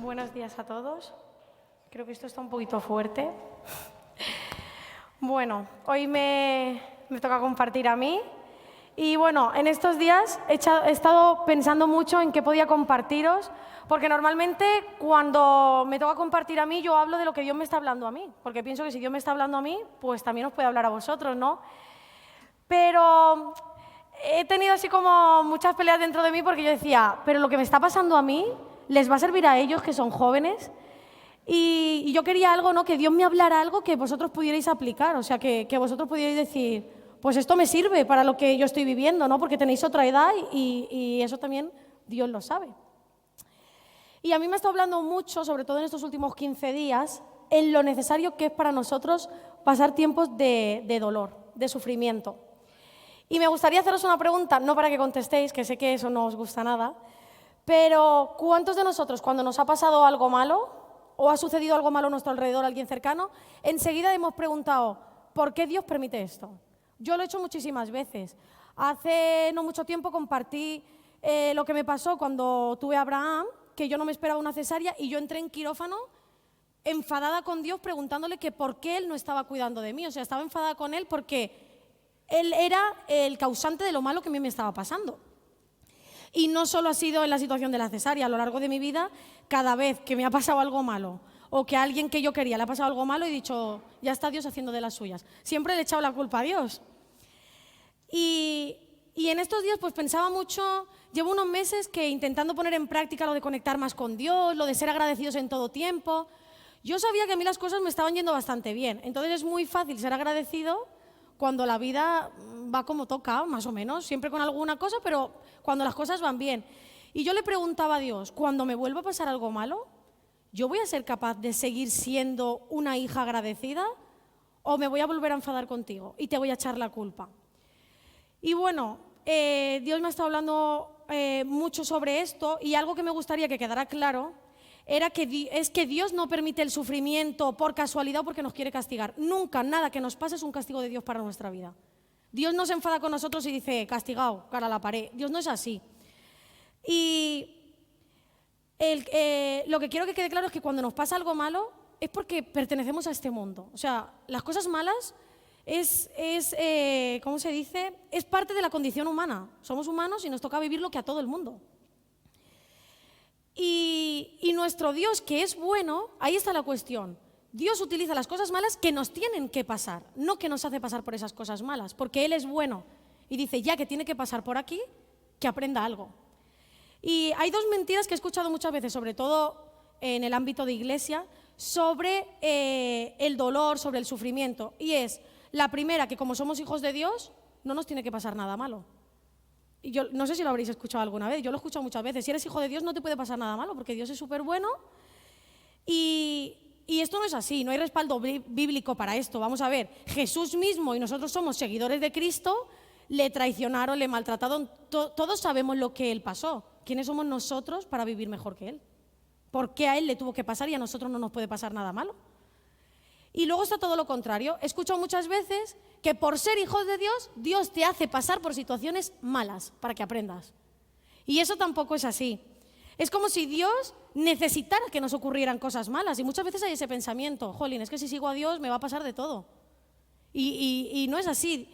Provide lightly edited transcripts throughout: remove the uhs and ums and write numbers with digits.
Buenos días a todos. Creo que esto está un poquito fuerte. Bueno, hoy me toca compartir a mí. Y bueno, en estos días he estado pensando mucho en qué podía compartiros, porque normalmente cuando me toca compartir a mí, yo hablo de lo que Dios me está hablando a mí, porque pienso que si Dios me está hablando a mí, pues también os puede hablar a vosotros, ¿no? Pero he tenido así como muchas peleas dentro de mí porque yo decía, pero lo que me está pasando a mí les va a servir a ellos que son jóvenes y yo quería algo, ¿no? Que Dios me hablara algo que vosotros pudierais aplicar, o sea, que vosotros pudierais decir, pues esto me sirve para lo que yo estoy viviendo, ¿no? Porque tenéis otra edad y eso también Dios lo sabe. Y a mí me está hablando mucho, sobre todo en estos últimos 15 días, en lo necesario que es para nosotros pasar tiempos de dolor, de sufrimiento. Y me gustaría haceros una pregunta, no para que contestéis, que sé que eso no os gusta nada, pero ¿cuántos de nosotros cuando nos ha pasado algo malo o ha sucedido algo malo a nuestro alrededor, a alguien cercano, enseguida hemos preguntado, ¿por qué Dios permite esto? Yo lo he hecho muchísimas veces. Hace no mucho tiempo compartí lo que me pasó cuando tuve a Abraham, que yo no me esperaba una cesárea y yo entré en quirófano enfadada con Dios preguntándole que por qué Él no estaba cuidando de mí. O sea, estaba enfadada con Él porque Él era el causante de lo malo que a mí me estaba pasando. Y no solo ha sido en la situación de la cesárea, a lo largo de mi vida, cada vez que me ha pasado algo malo o que a alguien que yo quería le ha pasado algo malo, he dicho, ya está Dios haciendo de las suyas. Siempre le he echado la culpa a Dios. Y en estos días pues pensaba mucho, llevo unos meses que intentando poner en práctica lo de conectar más con Dios, lo de ser agradecidos en todo tiempo. Yo sabía que a mí las cosas me estaban yendo bastante bien, entonces es muy fácil ser agradecido cuando la vida va como toca, más o menos, siempre con alguna cosa, pero cuando las cosas van bien. Y yo le preguntaba a Dios, cuando me vuelva a pasar algo malo, ¿yo voy a ser capaz de seguir siendo una hija agradecida o me voy a volver a enfadar contigo y te voy a echar la culpa? Y bueno, Dios me ha estado hablando mucho sobre esto y algo que me gustaría que quedara claro es que Dios no permite el sufrimiento por casualidad o porque nos quiere castigar. Nunca, nada que nos pase es un castigo de Dios para nuestra vida. Dios no se enfada con nosotros y dice, castigado, cara a la pared. Dios no es así. Y lo que quiero que quede claro es que cuando nos pasa algo malo es porque pertenecemos a este mundo. O sea, las cosas malas ¿cómo se dice? Es parte de la condición humana. Somos humanos y nos toca vivir lo que a todo el mundo. Y nuestro Dios, que es bueno, ahí está la cuestión. Dios utiliza las cosas malas que nos tienen que pasar, no que nos hace pasar por esas cosas malas, porque Él es bueno. Y dice, ya que tiene que pasar por aquí, que aprenda algo. Y hay dos mentiras que he escuchado muchas veces, sobre todo en el ámbito de iglesia, sobre el dolor, sobre el sufrimiento. Y es la primera, que como somos hijos de Dios, no nos tiene que pasar nada malo. Y yo no sé si lo habréis escuchado alguna vez, yo lo he escuchado muchas veces. Si eres hijo de Dios no te puede pasar nada malo, porque Dios es súper bueno. Y esto no es así, no hay respaldo bíblico para esto. Vamos a ver, Jesús mismo, y nosotros somos seguidores de Cristo, le traicionaron, le maltrataron. Todos sabemos lo que Él pasó. ¿Quiénes somos nosotros para vivir mejor que Él? ¿Por qué a Él le tuvo que pasar y a nosotros no nos puede pasar nada malo? Y luego está todo lo contrario. He escuchado muchas veces que por ser hijos de Dios, Dios te hace pasar por situaciones malas para que aprendas. Y eso tampoco es así. Es como si Dios necesitara que nos ocurrieran cosas malas. Y muchas veces hay ese pensamiento, jolín, es que si sigo a Dios me va a pasar de todo. Y no es así.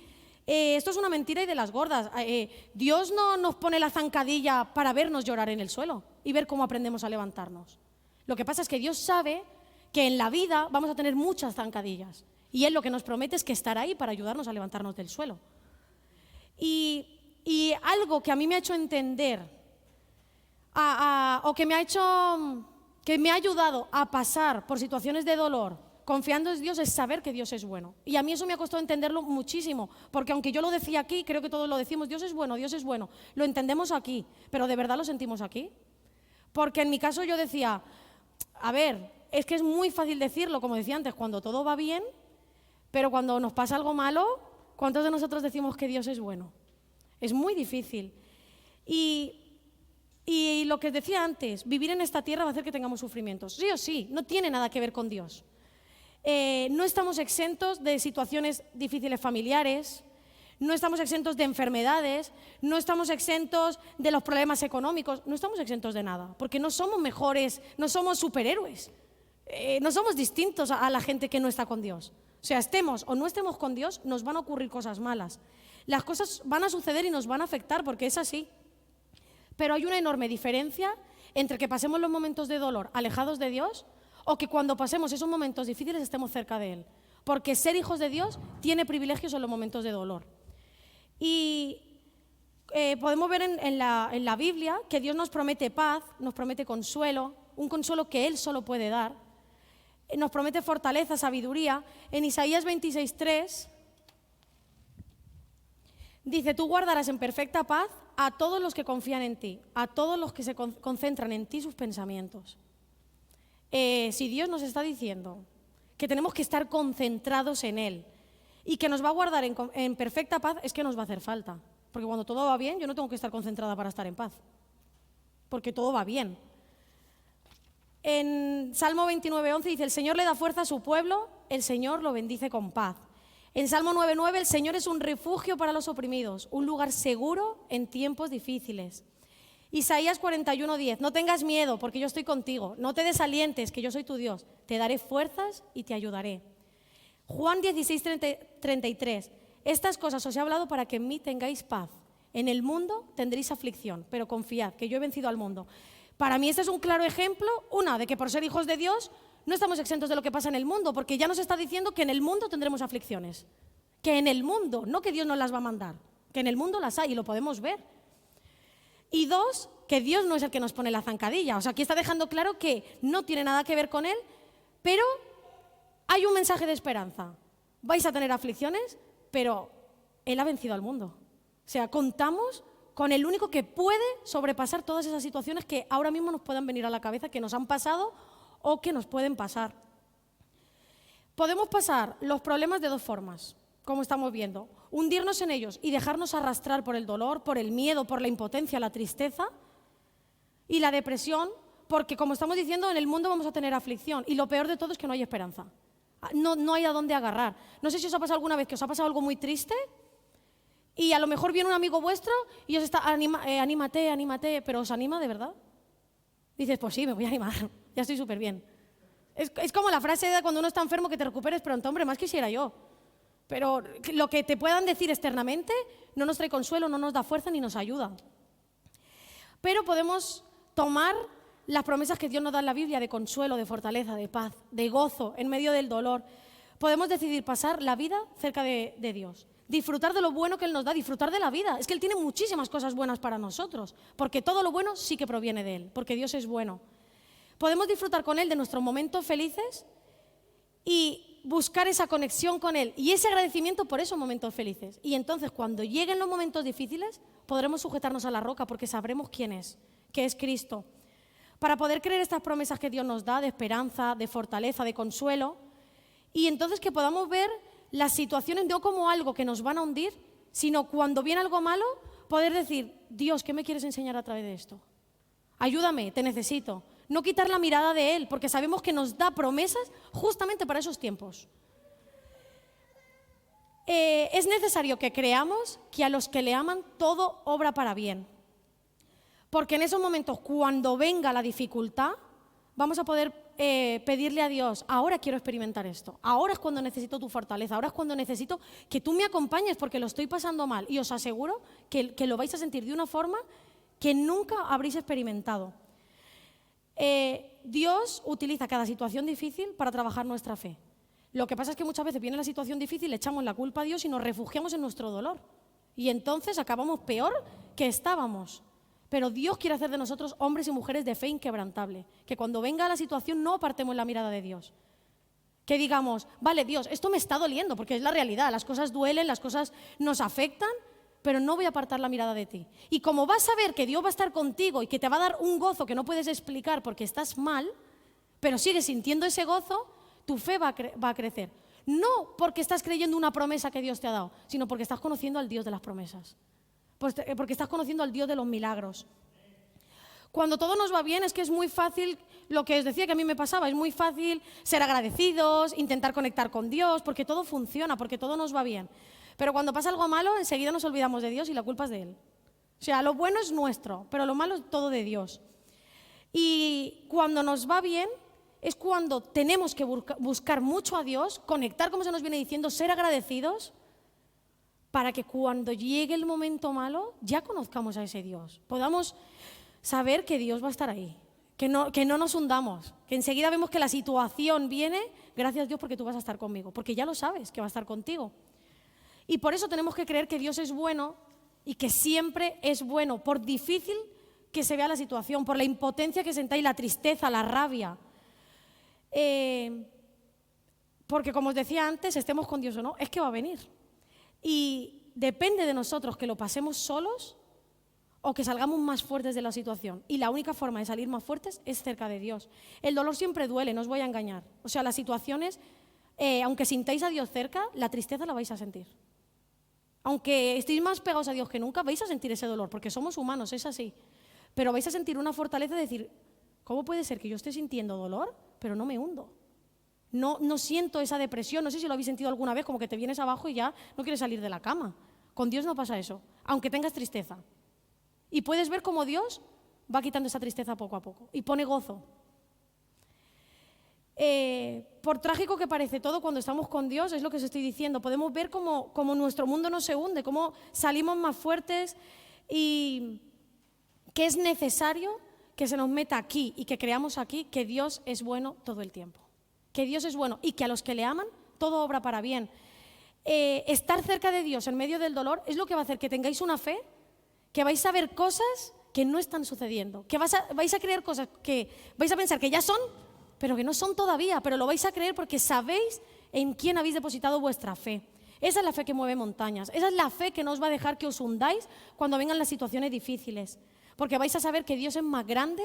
Esto es una mentira y de las gordas. Dios no nos pone la zancadilla para vernos llorar en el suelo y ver cómo aprendemos a levantarnos. Lo que pasa es que Dios sabe que en la vida vamos a tener muchas zancadillas y Él lo que nos promete es que estará ahí para ayudarnos a levantarnos del suelo. Y algo que a mí me ha hecho entender o que me ha ayudado a pasar por situaciones de dolor confiando en Dios es saber que Dios es bueno. Y a mí eso me ha costado entenderlo muchísimo, porque aunque yo lo decía aquí, creo que todos lo decimos, Dios es bueno, lo entendemos aquí, pero ¿de verdad lo sentimos aquí? Porque en mi caso yo decía, a ver, es que es muy fácil decirlo, como decía antes, cuando todo va bien, pero cuando nos pasa algo malo, ¿cuántos de nosotros decimos que Dios es bueno? Es muy difícil. Y lo que decía antes, vivir en esta tierra va a hacer que tengamos sufrimientos. Sí o sí, no tiene nada que ver con Dios. No estamos exentos de situaciones difíciles familiares, no estamos exentos de enfermedades, no estamos exentos de los problemas económicos, no estamos exentos de nada, porque no somos mejores, no somos superhéroes, no somos distintos a la gente que no está con Dios. O sea, estemos o no estemos con Dios, nos van a ocurrir cosas malas. Las cosas van a suceder y nos van a afectar, porque es así. Pero hay una enorme diferencia entre que pasemos los momentos de dolor alejados de Dios o que cuando pasemos esos momentos difíciles estemos cerca de Él. Porque ser hijos de Dios tiene privilegios en los momentos de dolor. Y podemos ver en la Biblia que Dios nos promete paz, nos promete consuelo, un consuelo que Él solo puede dar. Nos promete fortaleza, sabiduría. En Isaías 26:3 dice: tú guardarás en perfecta paz a todos los que confían en ti, a todos los que se concentran en ti sus pensamientos. Si Dios nos está diciendo que tenemos que estar concentrados en Él y que nos va a guardar en perfecta paz, es que nos va a hacer falta. Porque cuando todo va bien, yo no tengo que estar concentrada para estar en paz, porque todo va bien. En Salmo 29:11 dice: el Señor le da fuerza a su pueblo, el Señor lo bendice con paz. En Salmo 9:9, el Señor es un refugio para los oprimidos, un lugar seguro en tiempos difíciles. Isaías 41:10, no tengas miedo porque yo estoy contigo, no te desalientes que yo soy tu Dios, te daré fuerzas y te ayudaré. Juan 16:33, estas cosas os he hablado para que en mí tengáis paz. En el mundo tendréis aflicción, pero confiad que yo he vencido al mundo. Para mí este es un claro ejemplo, de que por ser hijos de Dios no estamos exentos de lo que pasa en el mundo, porque ya nos está diciendo que en el mundo tendremos aflicciones. Que en el mundo, no que Dios nos las va a mandar, que en el mundo las hay y lo podemos ver. Y 2, que Dios no es el que nos pone la zancadilla. O sea, aquí está dejando claro que no tiene nada que ver con Él, pero hay un mensaje de esperanza. Vais a tener aflicciones, pero Él ha vencido al mundo. O sea, contamos con el único que puede sobrepasar todas esas situaciones que ahora mismo nos puedan venir a la cabeza, que nos han pasado o que nos pueden pasar. Podemos pasar los problemas de 2 formas, como estamos viendo: hundirnos en ellos y dejarnos arrastrar por el dolor, por el miedo, por la impotencia, la tristeza y la depresión, porque como estamos diciendo, en el mundo vamos a tener aflicción y lo peor de todo es que no hay esperanza. No hay a dónde agarrar. No sé si os ha pasado alguna vez que os ha pasado algo muy triste y a lo mejor viene un amigo vuestro y os está, anímate, pero ¿os anima de verdad? Dices, pues sí, me voy a animar, ya estoy súper bien. Es como la frase de cuando uno está enfermo, que te recuperes pronto. Hombre, más quisiera yo. Pero lo que te puedan decir externamente no nos trae consuelo, no nos da fuerza ni nos ayuda. Pero podemos tomar las promesas que Dios nos da en la Biblia de consuelo, de fortaleza, de paz, de gozo en medio del dolor. Podemos decidir pasar la vida cerca de Dios, disfrutar de lo bueno que Él nos da, disfrutar de la vida. Es que Él tiene muchísimas cosas buenas para nosotros, porque todo lo bueno sí que proviene de Él, porque Dios es bueno. Podemos disfrutar con Él de nuestros momentos felices y buscar esa conexión con Él y ese agradecimiento por esos momentos felices. Y entonces, cuando lleguen los momentos difíciles, podremos sujetarnos a la roca porque sabremos quién es, que es Cristo. Para poder creer estas promesas que Dios nos da de esperanza, de fortaleza, de consuelo, y entonces que podamos ver las situaciones no como algo que nos van a hundir, sino cuando viene algo malo, poder decir: Dios, ¿qué me quieres enseñar a través de esto? Ayúdame, te necesito. No quitar la mirada de Él, porque sabemos que nos da promesas justamente para esos tiempos. Es necesario que creamos que a los que le aman todo obra para bien. Porque en esos momentos, cuando venga la dificultad, vamos a poder pedirle a Dios: ahora quiero experimentar esto, ahora es cuando necesito tu fortaleza, ahora es cuando necesito que tú me acompañes porque lo estoy pasando mal. Y os aseguro que lo vais a sentir de una forma que nunca habréis experimentado. Dios utiliza cada situación difícil para trabajar nuestra fe. Lo que pasa es que muchas veces viene la situación difícil, le echamos la culpa a Dios y nos refugiamos en nuestro dolor. Y entonces acabamos peor que estábamos. Pero Dios quiere hacer de nosotros hombres y mujeres de fe inquebrantable. Que cuando venga la situación no apartemos la mirada de Dios. Que digamos: vale, Dios, esto me está doliendo, porque es la realidad. Las cosas duelen, las cosas nos afectan, pero no voy a apartar la mirada de ti. Y como vas a ver que Dios va a estar contigo y que te va a dar un gozo que no puedes explicar porque estás mal, pero sigues sintiendo ese gozo, tu fe va a crecer. No porque estás creyendo una promesa que Dios te ha dado, sino porque estás conociendo al Dios de las promesas. Porque estás conociendo al Dios de los milagros. Cuando todo nos va bien es que es muy fácil, lo que os decía que a mí me pasaba, es muy fácil ser agradecidos, intentar conectar con Dios, porque todo funciona, porque todo nos va bien. Pero cuando pasa algo malo, enseguida nos olvidamos de Dios y la culpa es de Él. O sea, lo bueno es nuestro, pero lo malo es todo de Dios. Y cuando nos va bien, es cuando tenemos que buscar mucho a Dios, conectar, como se nos viene diciendo, ser agradecidos, para que cuando llegue el momento malo, ya conozcamos a ese Dios. Podamos saber que Dios va a estar ahí, que no nos hundamos, que enseguida vemos que la situación viene, gracias a Dios porque tú vas a estar conmigo, porque ya lo sabes que va a estar contigo. Y por eso tenemos que creer que Dios es bueno y que siempre es bueno, por difícil que se vea la situación, por la impotencia que sentáis, la tristeza, la rabia. Porque como os decía antes, estemos con Dios o no, es que va a venir. Y depende de nosotros que lo pasemos solos o que salgamos más fuertes de la situación. Y la única forma de salir más fuertes es cerca de Dios. El dolor siempre duele, no os voy a engañar. O sea, las situaciones, aunque sintáis a Dios cerca, la tristeza la vais a sentir. Aunque estéis más pegados a Dios que nunca, vais a sentir ese dolor, porque somos humanos, es así. Pero vais a sentir una fortaleza de decir, ¿cómo puede ser que yo esté sintiendo dolor, pero no me hundo? No siento esa depresión, no sé si lo habéis sentido alguna vez, como que te vienes abajo y ya no quieres salir de la cama. Con Dios no pasa eso, aunque tengas tristeza. Y puedes ver cómo Dios va quitando esa tristeza poco a poco y pone gozo. Por trágico que parece todo, cuando estamos con Dios, es lo que os estoy diciendo, podemos ver cómo nuestro mundo no se hunde, cómo salimos más fuertes y que es necesario que se nos meta aquí y que creamos aquí que Dios es bueno todo el tiempo. Que Dios es bueno y que a los que le aman todo obra para bien. Estar cerca de Dios en medio del dolor es lo que va a hacer que tengáis una fe, que vais a ver cosas que no están sucediendo, que vais a creer cosas que vais a pensar que ya son, pero que no son todavía, pero lo vais a creer porque sabéis en quién habéis depositado vuestra fe. Esa es la fe que mueve montañas, esa es la fe que no os va a dejar que os hundáis cuando vengan las situaciones difíciles, porque vais a saber que Dios es más grande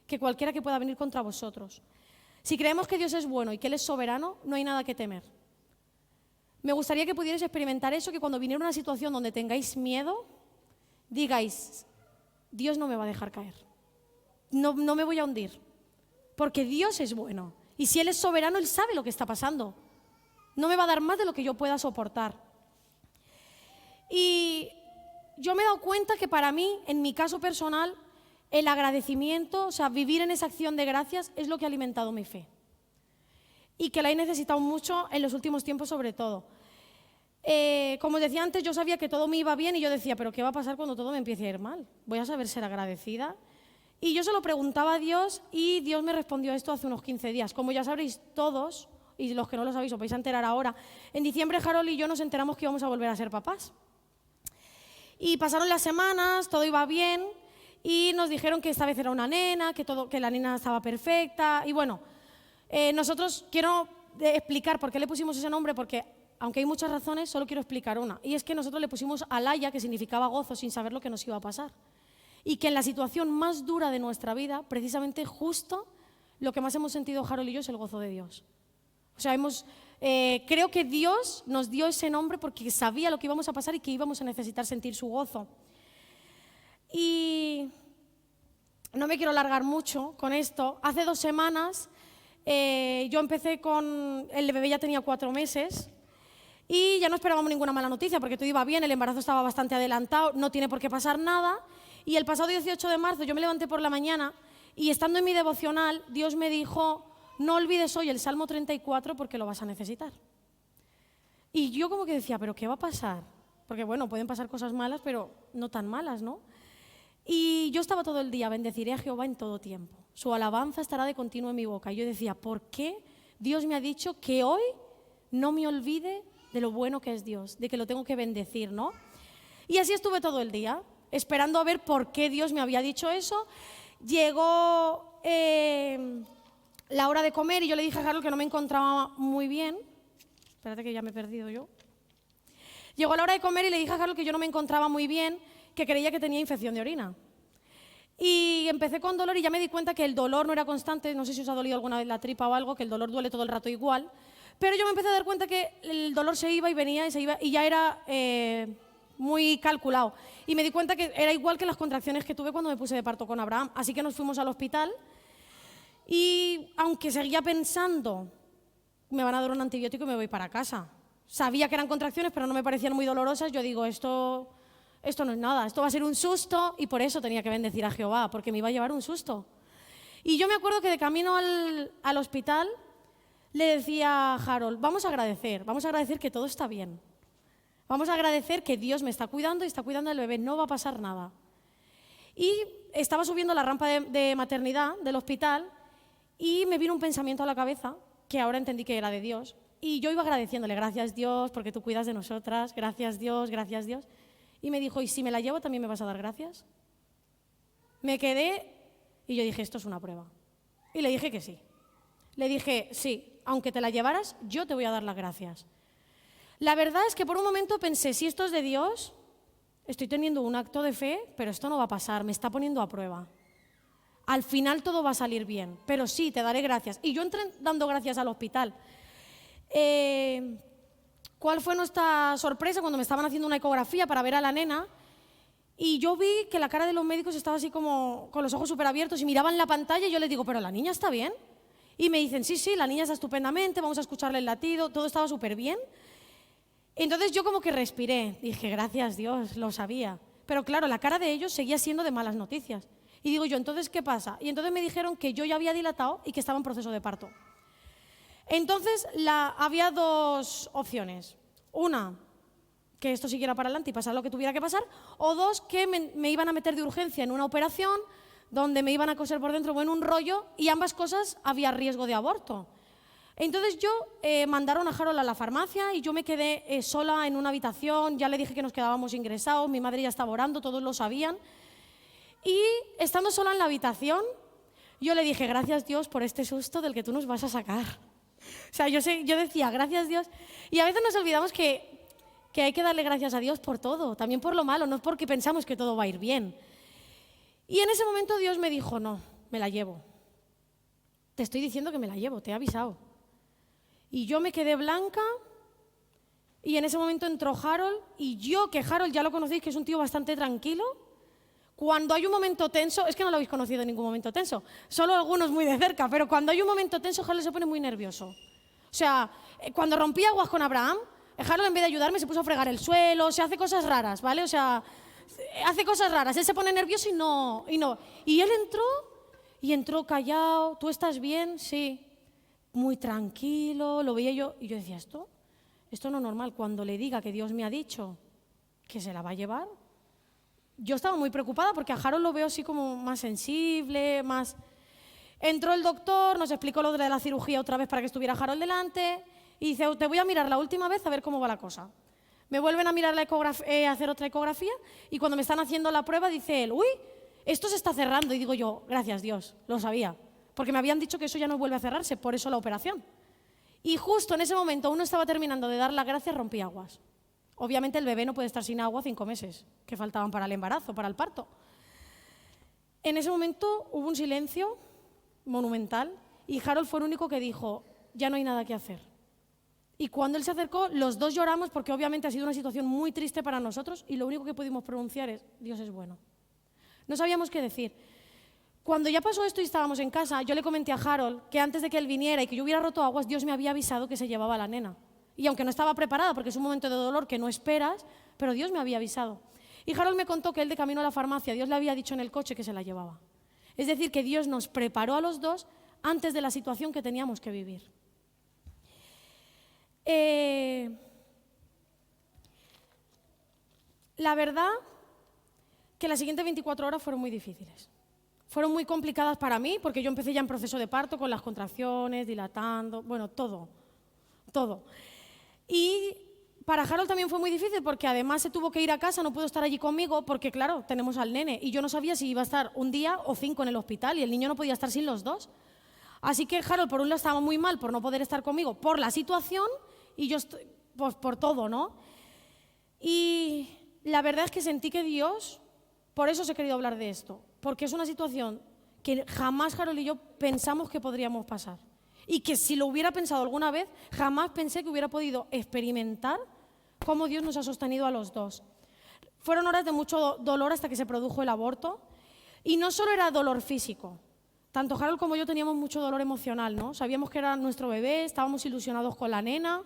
que cualquiera que pueda venir contra vosotros. Si creemos que Dios es bueno y que Él es soberano, no hay nada que temer. Me gustaría que pudierais experimentar eso, que cuando viniera una situación donde tengáis miedo, digáis, Dios no me va a dejar caer, no me voy a hundir, porque Dios es bueno. Y si Él es soberano, Él sabe lo que está pasando. No me va a dar más de lo que yo pueda soportar. Y yo me he dado cuenta que para mí, en mi caso personal, el agradecimiento, o sea, vivir en esa acción de gracias es lo que ha alimentado mi fe. Y que la he necesitado mucho en los últimos tiempos sobre todo. Como os decía antes, yo sabía que todo me iba bien y yo decía, pero ¿qué va a pasar cuando todo me empiece a ir mal? ¿Voy a saber ser agradecida? Y yo se lo preguntaba a Dios y Dios me respondió esto hace unos 15 días. Como ya sabréis todos, y los que no lo sabéis os vais a enterar ahora, en diciembre Harold y yo nos enteramos que íbamos a volver a ser papás. Y pasaron las semanas, todo iba bien y nos dijeron que esta vez era una nena, que la nena estaba perfecta. Y bueno, nosotros quiero explicar por qué le pusimos ese nombre, porque aunque hay muchas razones, solo quiero explicar una. Y es que nosotros le pusimos Alaya, que significaba gozo, sin saber lo que nos iba a pasar. Y que en la situación más dura de nuestra vida, precisamente justo lo que más hemos sentido Harold y yo es el gozo de Dios. O sea, creo que Dios nos dio ese nombre porque sabía lo que íbamos a pasar y que íbamos a necesitar sentir su gozo. Y no me quiero alargar mucho con esto. Hace 2 semanas yo empecé con... El bebé ya tenía 4 meses y ya no esperábamos ninguna mala noticia porque todo iba bien, el embarazo estaba bastante adelantado, no tiene por qué pasar nada. Y el pasado 18 de marzo yo me levanté por la mañana y estando en mi devocional, Dios me dijo, no olvides hoy el Salmo 34 porque lo vas a necesitar. Y yo como que decía, ¿pero qué va a pasar? Porque bueno, pueden pasar cosas malas, pero no tan malas, ¿no? Y yo estaba todo el día, bendeciré a Jehová en todo tiempo. Su alabanza estará de continuo en mi boca. Y yo decía, ¿por qué Dios me ha dicho que hoy no me olvide de lo bueno que es Dios, de que lo tengo que bendecir, ¿no? Y así estuve todo el día, esperando a ver por qué Dios me había dicho eso. Llegó la hora de comer y yo le dije a Harold que no me encontraba muy bien. Espérate que ya me he perdido yo. Llegó la hora de comer y le dije a Harold que yo no me encontraba muy bien, que creía que tenía infección de orina. Y empecé con dolor y ya me di cuenta que el dolor no era constante. No sé si os ha dolido alguna vez la tripa o algo, que el dolor duele todo el rato igual. Pero yo me empecé a dar cuenta que el dolor se iba y venía y se iba y ya era muy calculado. Y me di cuenta que era igual que las contracciones que tuve cuando me puse de parto con Abraham. Así que nos fuimos al hospital y aunque seguía pensando, me van a dar un antibiótico y me voy para casa. sabía que eran contracciones, pero no me parecían muy dolorosas. Yo digo, esto no es nada, esto va a ser un susto, y por eso tenía que bendecir a Jehová, porque me iba a llevar un susto. Y yo me acuerdo que de camino al hospital le decía a Harold, vamos a agradecer que todo está bien. Vamos a agradecer que Dios me está cuidando y está cuidando al bebé, no va a pasar nada. Y estaba subiendo la rampa de maternidad del hospital y me vino un pensamiento a la cabeza, que ahora entendí que era de Dios, y yo iba agradeciéndole, gracias Dios, porque tú cuidas de nosotras, gracias Dios, gracias Dios. Y me dijo, ¿y si me la llevo también me vas a dar gracias? Me quedé y yo dije, esto es una prueba. Y le dije que sí. Le dije, sí, aunque te la llevaras, yo te voy a dar las gracias. La verdad es que por un momento pensé, si esto es de Dios, estoy teniendo un acto de fe, pero esto no va a pasar, me está poniendo a prueba. Al final todo va a salir bien, pero sí, te daré gracias. Y yo entré dando gracias al hospital. ¿Cuál fue nuestra sorpresa cuando me estaban haciendo una ecografía para ver a la nena? Y yo vi que la cara de los médicos estaba así como con los ojos súper abiertos y miraban la pantalla y yo les digo, ¿pero la niña está bien? Y me dicen, sí, la niña está estupendamente, vamos a escucharle el latido, todo estaba súper bien. Entonces yo como que respiré, dije, gracias Dios, lo sabía. Pero claro, la cara de ellos seguía siendo de malas noticias. Y digo yo, ¿entonces qué pasa? Y entonces me dijeron que yo ya había dilatado y que estaba en proceso de parto. Entonces había dos opciones. Una, que esto siguiera para adelante y pasara lo que tuviera que pasar, o dos, que me iban a meter de urgencia en una operación donde me iban a coser por dentro en un rollo, y ambas cosas había riesgo de aborto. Entonces mandaron a Harold a la farmacia y yo me quedé sola en una habitación, ya le dije que nos quedábamos ingresados, mi madre ya estaba orando, todos lo sabían. Y estando sola en la habitación, yo le dije, gracias Dios por este susto del que tú nos vas a sacar. O sea, yo decía, gracias Dios. Y a veces nos olvidamos que hay que darle gracias a Dios por todo, también por lo malo, no porque pensamos que todo va a ir bien. Y en ese momento Dios me dijo, no, me la llevo. Te estoy diciendo que me la llevo, te he avisado. Y yo me quedé blanca y en ese momento entró Harold y yo, que Harold ya lo conocéis, que es un tío bastante tranquilo, cuando hay un momento tenso, es que no lo habéis conocido en ningún momento tenso, solo algunos muy de cerca, pero cuando hay un momento tenso Harold se pone muy nervioso. O sea, cuando rompí aguas con Abraham, Harold en vez de ayudarme se puso a fregar el suelo, se hace cosas raras, ¿vale? O sea, hace cosas raras, él se pone nervioso y no. Y él entró callado, ¿tú estás bien? Sí. Muy tranquilo, lo veía yo, y yo decía, esto no es normal, cuando le diga que Dios me ha dicho que se la va a llevar. Yo estaba muy preocupada porque a Harold lo veo así como más sensible, más... Entró el doctor, nos explicó lo de la cirugía otra vez para que estuviera Harold delante, y dice, te voy a mirar la última vez a ver cómo va la cosa. Me vuelven a mirar a hacer otra ecografía, y cuando me están haciendo la prueba dice él, uy, esto se está cerrando, y digo yo, gracias Dios, lo sabía. Porque me habían dicho que eso ya no vuelve a cerrarse, por eso la operación. Y justo en ese momento uno estaba terminando de dar las gracias, rompí aguas. Obviamente el bebé no puede estar sin agua 5 meses, que faltaban para el embarazo, para el parto. En ese momento hubo un silencio monumental y Harold fue el único que dijo, ya no hay nada que hacer. Y cuando él se acercó, los dos lloramos porque obviamente ha sido una situación muy triste para nosotros y lo único que pudimos pronunciar es, Dios es bueno. No sabíamos qué decir. Cuando ya pasó esto y estábamos en casa, yo le comenté a Harold que antes de que él viniera y que yo hubiera roto aguas, Dios me había avisado que se llevaba a la nena. Y aunque no estaba preparada, porque es un momento de dolor que no esperas, pero Dios me había avisado. Y Harold me contó que él de camino a la farmacia, Dios le había dicho en el coche que se la llevaba. Es decir, que Dios nos preparó a los dos antes de la situación que teníamos que vivir. La verdad que las siguientes 24 horas fueron muy difíciles. Fueron muy complicadas para mí, porque yo empecé ya en proceso de parto, con las contracciones, dilatando, bueno, todo. Y para Harold también fue muy difícil, porque además se tuvo que ir a casa, no pudo estar allí conmigo, porque claro, tenemos al nene, y yo no sabía si iba a estar un día o 5 en el hospital, y el niño no podía estar sin los dos. Así que Harold, por un lado, estaba muy mal por no poder estar conmigo, por la situación, y yo pues, por todo, ¿no? Y la verdad es que sentí que Dios, por eso os he querido hablar de esto, porque es una situación que jamás Harold y yo pensamos que podríamos pasar. Y que si lo hubiera pensado alguna vez, jamás pensé que hubiera podido experimentar cómo Dios nos ha sostenido a los dos. Fueron horas de mucho dolor hasta que se produjo el aborto. Y no solo era dolor físico. Tanto Harold como yo teníamos mucho dolor emocional, ¿no? Sabíamos que era nuestro bebé, estábamos ilusionados con la nena.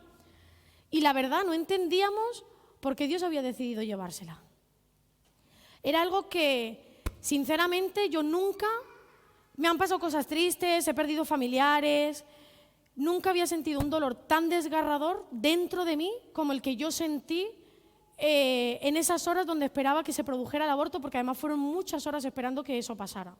Y la verdad, no entendíamos por qué Dios había decidido llevársela. Era algo que, sinceramente, yo nunca... Me han pasado cosas tristes, he perdido familiares... Nunca había sentido un dolor tan desgarrador dentro de mí como el que yo sentí en esas horas donde esperaba que se produjera el aborto, porque además fueron muchas horas esperando que eso pasara.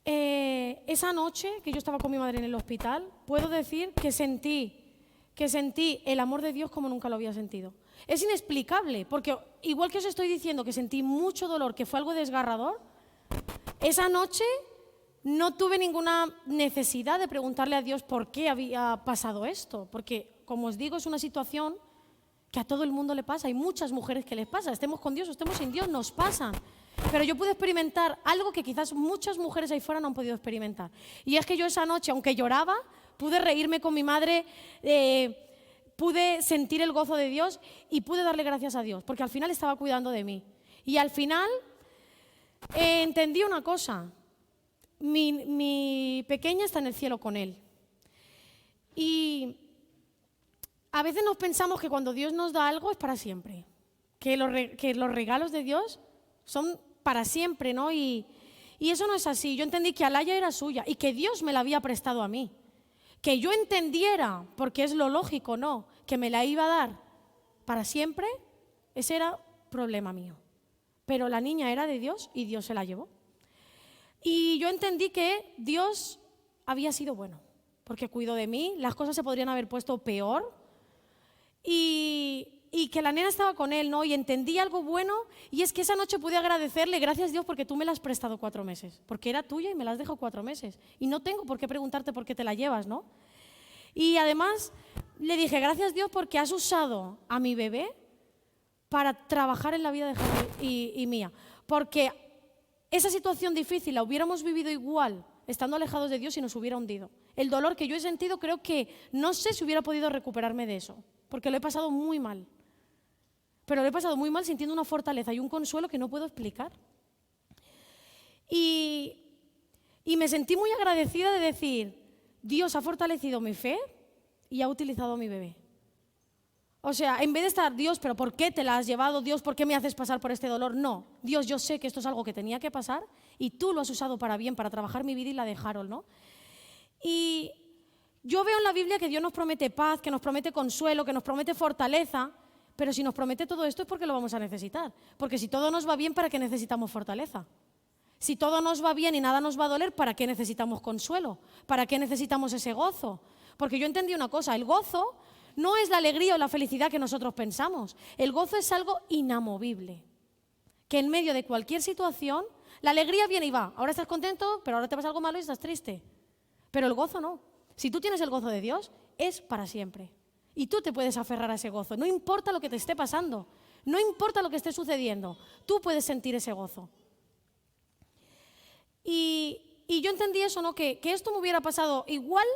Esa noche que yo estaba con mi madre en el hospital, puedo decir que sentí el amor de Dios como nunca lo había sentido. Es inexplicable, porque igual que os estoy diciendo que sentí mucho dolor, que fue algo desgarrador, esa noche no tuve ninguna necesidad de preguntarle a Dios por qué había pasado esto, porque, como os digo, es una situación que a todo el mundo le pasa, hay muchas mujeres que les pasa, estemos con Dios o estemos sin Dios, nos pasan. Pero yo pude experimentar algo que quizás muchas mujeres ahí fuera no han podido experimentar. Y es que yo esa noche, aunque lloraba, pude reírme con mi madre, pude sentir el gozo de Dios y pude darle gracias a Dios, porque al final estaba cuidando de mí. Y al final entendí una cosa. Mi pequeña está en el cielo con Él. Y a veces nos pensamos que cuando Dios nos da algo es para siempre, que los regalos de Dios son para siempre, ¿no? Y eso no es así. Yo entendí que Alaya era suya y que Dios me la había prestado a mí. Que yo entendiera, porque es lo lógico, ¿no?, que me la iba a dar para siempre, ese era problema mío. Pero la niña era de Dios y Dios se la llevó. Y yo entendí que Dios había sido bueno, porque cuidó de mí, las cosas se podrían haber puesto peor y que la nena estaba con él, ¿no? Y entendí algo bueno, y es que esa noche pude agradecerle, gracias Dios porque tú me la has prestado 4 meses, porque era tuya y me la has dejado 4 meses. Y no tengo por qué preguntarte por qué te la llevas, ¿no? Y además le dije, gracias Dios porque has usado a mi bebé para trabajar en la vida de Javi y mía, porque esa situación difícil la hubiéramos vivido igual estando alejados de Dios y nos hubiera hundido. El dolor que yo he sentido, creo que no sé si hubiera podido recuperarme de eso, porque lo he pasado muy mal. Pero lo he pasado muy mal sintiendo una fortaleza y un consuelo que no puedo explicar. Y me sentí muy agradecida de decir, Dios ha fortalecido mi fe y ha utilizado a mi bebé. O sea, en vez de estar, Dios, ¿pero por qué te la has llevado? Dios, ¿por qué me haces pasar por este dolor? No, Dios, yo sé que esto es algo que tenía que pasar y tú lo has usado para bien, para trabajar mi vida y la de Harold, ¿no? Y yo veo en la Biblia que Dios nos promete paz, que nos promete consuelo, que nos promete fortaleza, pero si nos promete todo esto es porque lo vamos a necesitar. Porque si todo nos va bien, ¿para qué necesitamos fortaleza? Si todo nos va bien y nada nos va a doler, ¿para qué necesitamos consuelo? ¿Para qué necesitamos ese gozo? Porque yo entendí una cosa, el gozo no es la alegría o la felicidad que nosotros pensamos. El gozo es algo inamovible, que en medio de cualquier situación, la alegría viene y va. Ahora estás contento, pero ahora te pasa algo malo y estás triste. Pero el gozo no. Si tú tienes el gozo de Dios, es para siempre. Y tú te puedes aferrar a ese gozo. No importa lo que te esté pasando, no importa lo que esté sucediendo, tú puedes sentir ese gozo. Y yo entendí eso, ¿no? Que esto me hubiera pasado igual.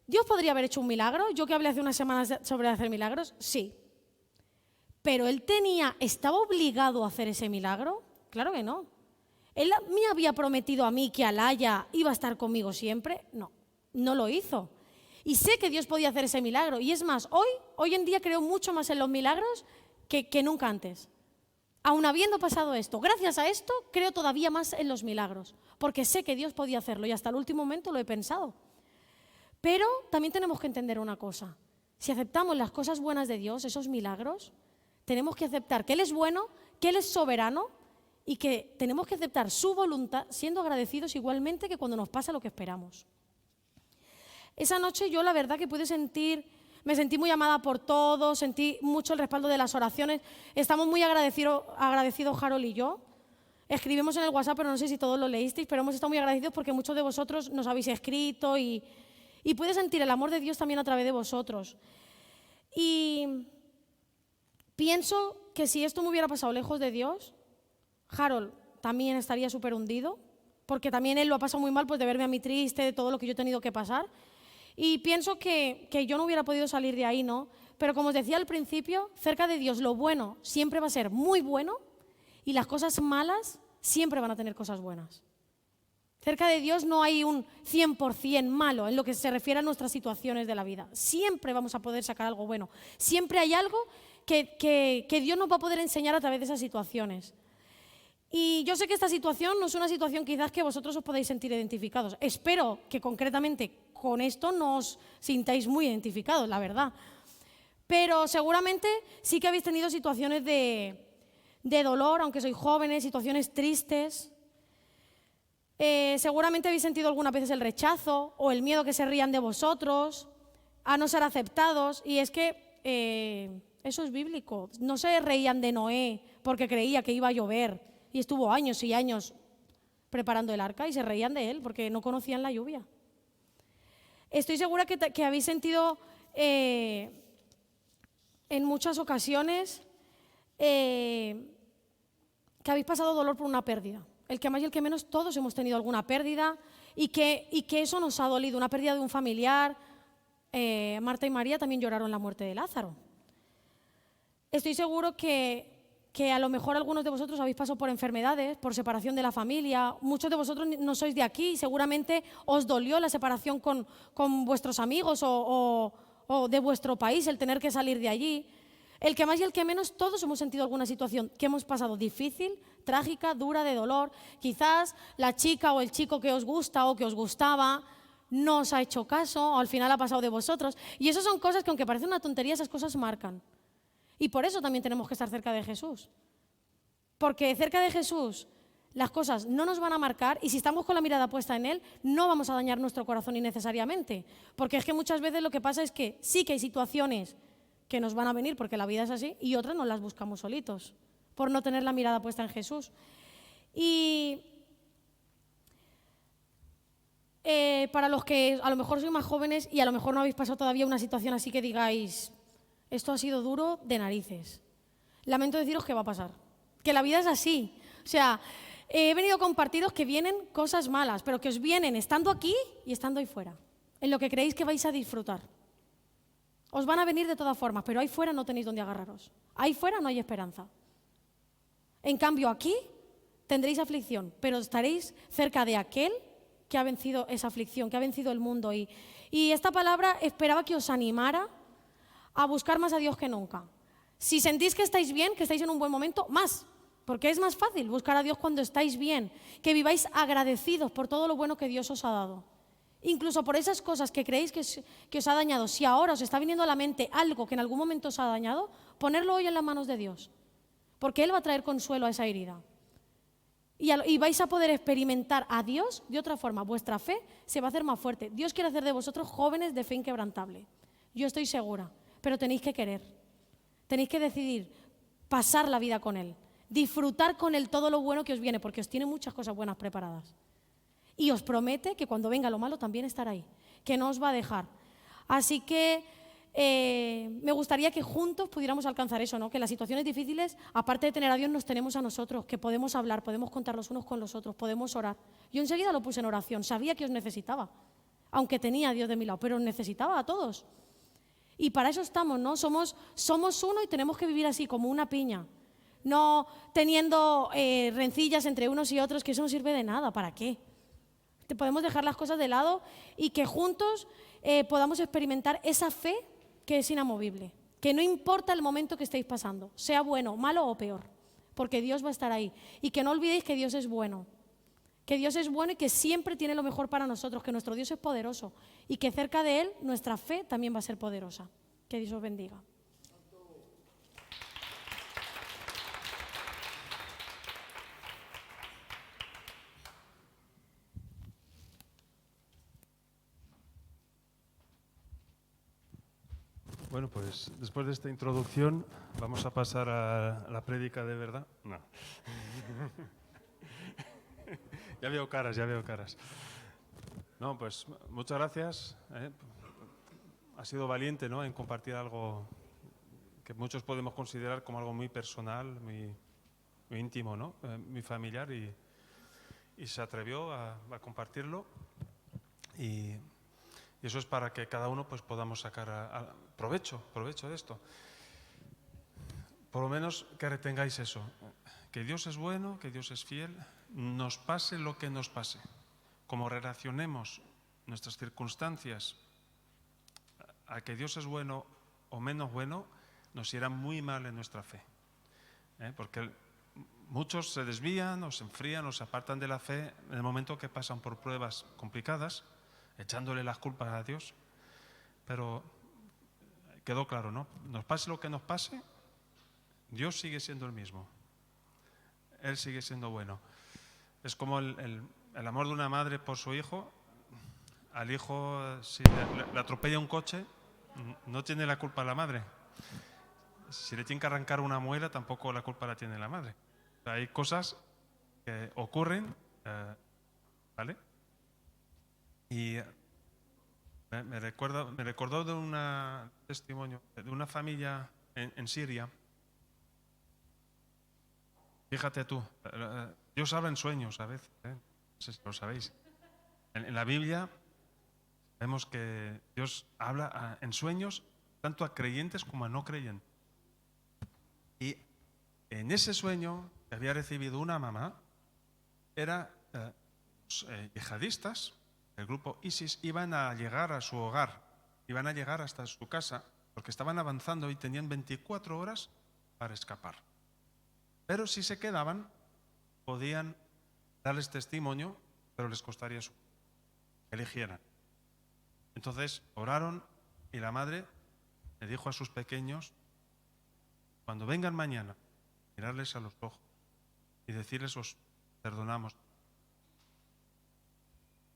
¿Dios podría haber hecho un milagro? Yo que hablé hace unas semanas sobre hacer milagros, sí. ¿Pero Él estaba obligado a hacer ese milagro? Claro que no. ¿Él me había prometido a mí que Alaya iba a estar conmigo siempre? No, no lo hizo. Y sé que Dios podía hacer ese milagro. Y es más, hoy en día creo mucho más en los milagros que nunca antes. Aun habiendo pasado esto, gracias a esto, creo todavía más en los milagros. Porque sé que Dios podía hacerlo y hasta el último momento lo he pensado. Pero también tenemos que entender una cosa. Si aceptamos las cosas buenas de Dios, esos milagros, tenemos que aceptar que Él es bueno, que Él es soberano y que tenemos que aceptar su voluntad siendo agradecidos igualmente que cuando nos pasa lo que esperamos. Esa noche yo la verdad que me sentí muy amada por todos, sentí mucho el respaldo de las oraciones. Estamos muy agradecidos Harold y yo. Escribimos en el WhatsApp, pero no sé si todos lo leísteis, pero hemos estado muy agradecidos porque muchos de vosotros nos habéis escrito y pude sentir el amor de Dios también a través de vosotros. Y pienso que si esto me hubiera pasado lejos de Dios, Harold también estaría súper hundido, porque también él lo ha pasado muy mal pues, de verme a mí triste, de todo lo que yo he tenido que pasar. Y pienso que yo no hubiera podido salir de ahí, ¿no? Pero como os decía al principio, cerca de Dios lo bueno siempre va a ser muy bueno y las cosas malas siempre van a tener cosas buenas. Cerca de Dios no hay un 100% malo en lo que se refiere a nuestras situaciones de la vida. Siempre vamos a poder sacar algo bueno. Siempre hay algo que Dios nos va a poder enseñar a través de esas situaciones. Y yo sé que esta situación no es una situación quizás que vosotros os podáis sentir identificados. Espero que concretamente con esto no os sintáis muy identificados, la verdad. Pero seguramente sí que habéis tenido situaciones de dolor, aunque sois jóvenes, situaciones tristes. Seguramente habéis sentido algunas veces el rechazo o el miedo que se rían de vosotros, a no ser aceptados. Y es que eso es bíblico. No se reían de Noé porque creía que iba a llover y estuvo años y años preparando el arca y se reían de él porque no conocían la lluvia. Estoy segura que habéis sentido en muchas ocasiones que habéis pasado dolor por una pérdida. El que más y el que menos, todos hemos tenido alguna pérdida y que eso nos ha dolido, una pérdida de un familiar. Marta y María también lloraron la muerte de Lázaro. Estoy seguro que a lo mejor algunos de vosotros habéis pasado por enfermedades, por separación de la familia. Muchos de vosotros no sois de aquí y seguramente os dolió la separación con vuestros amigos o de vuestro país, el tener que salir de allí. El que más y el que menos, todos hemos sentido alguna situación que hemos pasado difícil, trágica, dura, de dolor. Quizás la chica o el chico que os gusta o que os gustaba no os ha hecho caso o al final ha pasado de vosotros. Y eso son cosas que, aunque parecen una tontería, esas cosas marcan. Y por eso también tenemos que estar cerca de Jesús. Porque cerca de Jesús las cosas no nos van a marcar y si estamos con la mirada puesta en Él, no vamos a dañar nuestro corazón innecesariamente. Porque es que muchas veces lo que pasa es que sí que hay situaciones que nos van a venir porque la vida es así y otras nos las buscamos solitos por no tener la mirada puesta en Jesús. Y para los que a lo mejor sois más jóvenes y a lo mejor no habéis pasado todavía una situación así que digáis, esto ha sido duro de narices. Lamento deciros que va a pasar, que la vida es así. O sea, he venido a compartiros que vienen cosas malas, pero que os vienen estando aquí y estando ahí fuera, en lo que creéis que vais a disfrutar. Os van a venir de todas formas, pero ahí fuera no tenéis dónde agarraros. Ahí fuera no hay esperanza. En cambio, aquí tendréis aflicción, pero estaréis cerca de aquel que ha vencido esa aflicción, que ha vencido el mundo. Y esta palabra esperaba que os animara a buscar más a Dios que nunca. Si sentís que estáis bien, que estáis en un buen momento, más. Porque es más fácil buscar a Dios cuando estáis bien, que viváis agradecidos por todo lo bueno que Dios os ha dado. Incluso por esas cosas que creéis que os ha dañado. Si ahora os está viniendo a la mente algo que en algún momento os ha dañado, ponerlo hoy en las manos de Dios. Porque Él va a traer consuelo a esa herida. Y vais a poder experimentar a Dios de otra forma. Vuestra fe se va a hacer más fuerte. Dios quiere hacer de vosotros jóvenes de fe inquebrantable. Yo estoy segura. Pero tenéis que querer. Tenéis que decidir pasar la vida con Él. Disfrutar con Él todo lo bueno que os viene. Porque os tiene muchas cosas buenas preparadas. Y os promete que cuando venga lo malo también estará ahí, que no os va a dejar. Así que me gustaría que juntos pudiéramos alcanzar eso, ¿no? Que en las situaciones difíciles, aparte de tener a Dios, nos tenemos a nosotros, que podemos hablar, podemos contar los unos con los otros, podemos orar. Yo enseguida lo puse en oración, sabía que os necesitaba, aunque tenía a Dios de mi lado, pero os necesitaba a todos. Y para eso estamos, ¿no? Somos uno y tenemos que vivir así, como una piña. No teniendo rencillas entre unos y otros, que eso no sirve de nada, ¿para qué? Podemos dejar las cosas de lado y que juntos podamos experimentar esa fe que es inamovible, que no importa el momento que estéis pasando, sea bueno, malo o peor, porque Dios va a estar ahí. Y que no olvidéis que Dios es bueno y que siempre tiene lo mejor para nosotros, que nuestro Dios es poderoso y que cerca de Él nuestra fe también va a ser poderosa. Que Dios os bendiga. Bueno, pues después de esta introducción vamos a pasar a la prédica de verdad. No. Ya veo caras. No, pues muchas gracias. Ha sido valiente, ¿no?, en compartir algo que muchos podemos considerar como algo muy personal, muy íntimo, ¿no?, muy familiar, y se atrevió a compartirlo. Y eso es para que cada uno pues podamos sacar provecho de esto. Por lo menos que retengáis eso, que Dios es bueno, que Dios es fiel, nos pase lo que nos pase. como relacionemos nuestras circunstancias a que Dios es bueno o menos bueno, nos irá muy mal en nuestra fe. Porque muchos se desvían o se enfrían o se apartan de la fe en el momento que pasan por pruebas complicadas, echándole las culpas a Dios. Pero quedó claro, ¿no? Nos pase lo que nos pase, Dios sigue siendo el mismo. Él sigue siendo bueno. Es como el amor de una madre por su hijo. Al hijo, si le atropella un coche, no tiene la culpa la madre. Si le tiene que arrancar una muela, tampoco la culpa la tiene la madre. Hay cosas que ocurren, ¿vale? Y me recordó de un testimonio de una familia en Siria. Fíjate tú, Dios habla en sueños a veces, no sé si lo sabéis. En la Biblia vemos que Dios habla en sueños tanto a creyentes como a no creyentes. Y en ese sueño que había recibido una mamá, yihadistas, el grupo ISIS, iban a llegar a su hogar, iban a llegar hasta su casa, porque estaban avanzando y tenían 24 horas para escapar. Pero si se quedaban, podían darles testimonio, pero les costaría su vida, que eligieran. Entonces oraron y la madre le dijo a sus pequeños, cuando vengan mañana, mirarles a los ojos y decirles os perdonamos.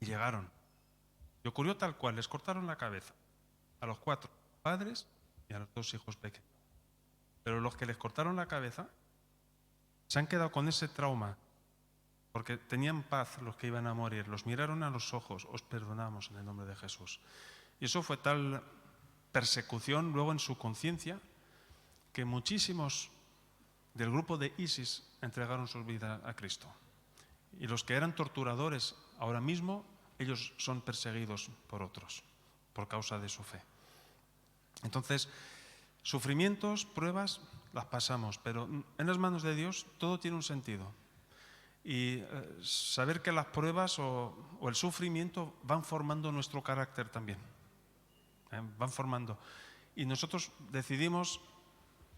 Y llegaron. Y ocurrió tal cual, les cortaron la cabeza a los 4 padres y a los 2 hijos pequeños. Pero los que les cortaron la cabeza se han quedado con ese trauma, porque tenían paz los que iban a morir, los miraron a los ojos, os perdonamos en el nombre de Jesús. Y eso fue tal persecución luego en su conciencia que muchísimos del grupo de ISIS entregaron su vida a Cristo. Y los que eran torturadores ahora mismo, ellos son perseguidos por otros, por causa de su fe. Entonces, sufrimientos, pruebas, las pasamos, pero en las manos de Dios todo tiene un sentido. Y saber que las pruebas o el sufrimiento van formando nuestro carácter también. Van formando. Y nosotros decidimos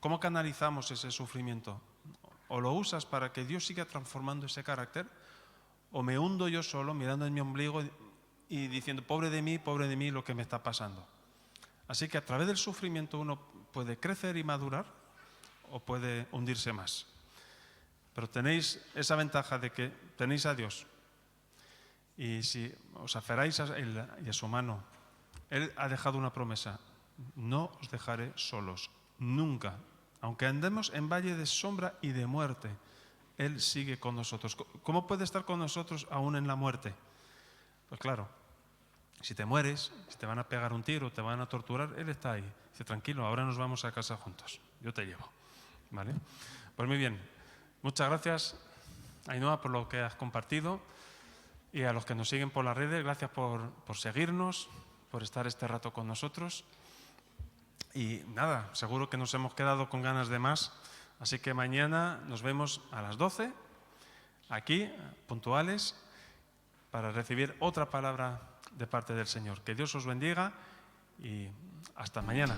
cómo canalizamos ese sufrimiento. O lo usas para que Dios siga transformando ese carácter, o me hundo yo solo mirando en mi ombligo y diciendo, pobre de mí lo que me está pasando. Así que a través del sufrimiento uno puede crecer y madurar o puede hundirse más. Pero tenéis esa ventaja de que tenéis a Dios. Y si os aferráis a Él y a su mano, Él ha dejado una promesa. No os dejaré solos, nunca. Aunque andemos en valle de sombra y de muerte, Él sigue con nosotros. ¿Cómo puede estar con nosotros aún en la muerte? Pues claro, si te mueres, si te van a pegar un tiro, te van a torturar, Él está ahí. Dice, tranquilo, ahora nos vamos a casa juntos. Yo te llevo. ¿Vale? Pues muy bien. Muchas gracias, Ainhoa, por lo que has compartido. Y a los que nos siguen por las redes, gracias por seguirnos, por estar este rato con nosotros. Y nada, seguro que nos hemos quedado con ganas de más. Así que mañana nos vemos a las 12, aquí, puntuales, para recibir otra palabra de parte del Señor. Que Dios os bendiga y hasta mañana.